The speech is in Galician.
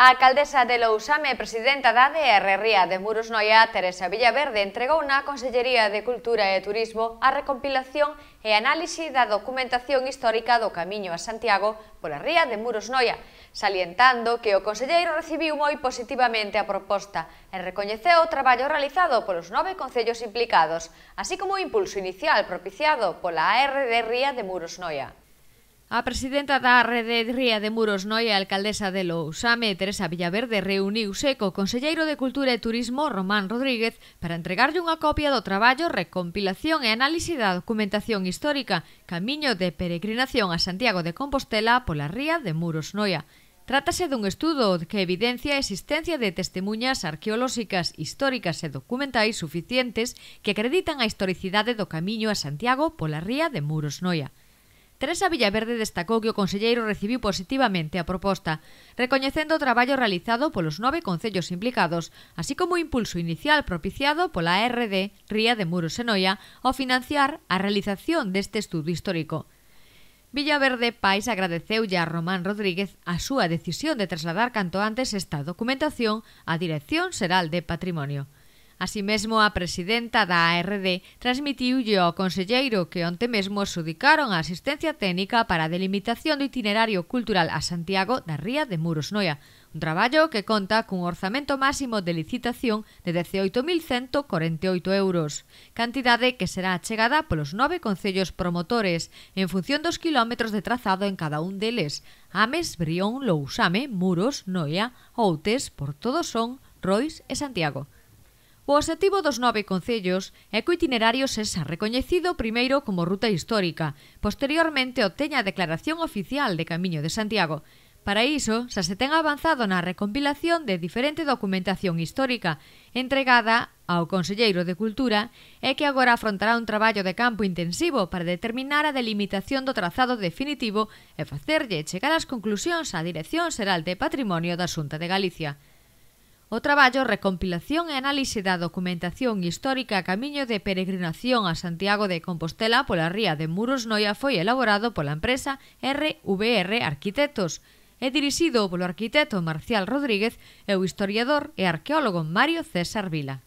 A alcaldesa de Lousame e presidenta da ADR Ría de Muros Noia, Teresa Villaverde, entregou na Consellería de Cultura e Turismo a recompilación e análise da documentación histórica do Camiño a Santiago pola Ría de Muros Noia, salientando que o conselleiro recibiu moi positivamente a proposta e recoñeceu o traballo realizado polos 9 concellos implicados, así como o impulso inicial propiciado pola AR de Ría de Muros Noia. A presidenta da Rede Ría de Muros Noia e a alcaldesa de Lousame, Teresa Villaverde, reuniuse co conselleiro de Cultura e Turismo, Román Rodríguez, para entregarlle unha copia do traballo, recompilación e análise da documentación histórica Camiño de Peregrinación a Santiago de Compostela pola Ría de Muros Noia. Trátase dun estudo que evidencia a existencia de testemunhas arqueolóxicas, históricas e documentais suficientes que acreditan a historicidade do Camiño a Santiago pola Ría de Muros Noia. Teresa Villaverde destacou que o conselleiro recibiu positivamente a proposta, recoñecendo o traballo realizado polos 9 concellos implicados, así como o impulso inicial propiciado pola RD Ría de Muros e Noia ao financiar a realización deste estudo histórico. Villaverde Pais agradeceulle a Román Rodríguez a súa decisión de trasladar canto antes esta documentación á Dirección Xeral de Patrimonio. Así mesmo, a presidenta da ARD transmitiulle ao conselleiro que onte mesmo adxudicaron a asistencia técnica para a delimitación do itinerario cultural a Santiago da Ría de Muros Noia, un traballo que conta cun orzamento máximo de licitación de 18.148 euros, cantidade que será achegada polos 9 concellos promotores en función dos quilómetros de trazado en cada un deles: Ames, Brión, Lousame, Muros, Noia, Outes, Portodosón, Rois e Santiago. O obxectivo dos 9 concellos é que o itinerario sexa recoñecido primeiro como ruta histórica, posteriormente obteña a declaración oficial de Camiño de Santiago. Para iso, xa se ten avanzado na recompilación de diferente documentación histórica entregada ao conselleiro de Cultura e que agora afrontará un traballo de campo intensivo para determinar a delimitación do trazado definitivo e facerlle chegar as conclusións á Dirección Xeral de Patrimonio da Xunta de Galicia. O traballo, recompilación e análise da documentación histórica Camiño de Peregrinación a Santiago de Compostela pola Ría de Muros Noia foi elaborado pola empresa RVR Arquitectos e dirixido polo arquitecto Marcial Rodríguez e o historiador e arqueólogo Mario César Vila.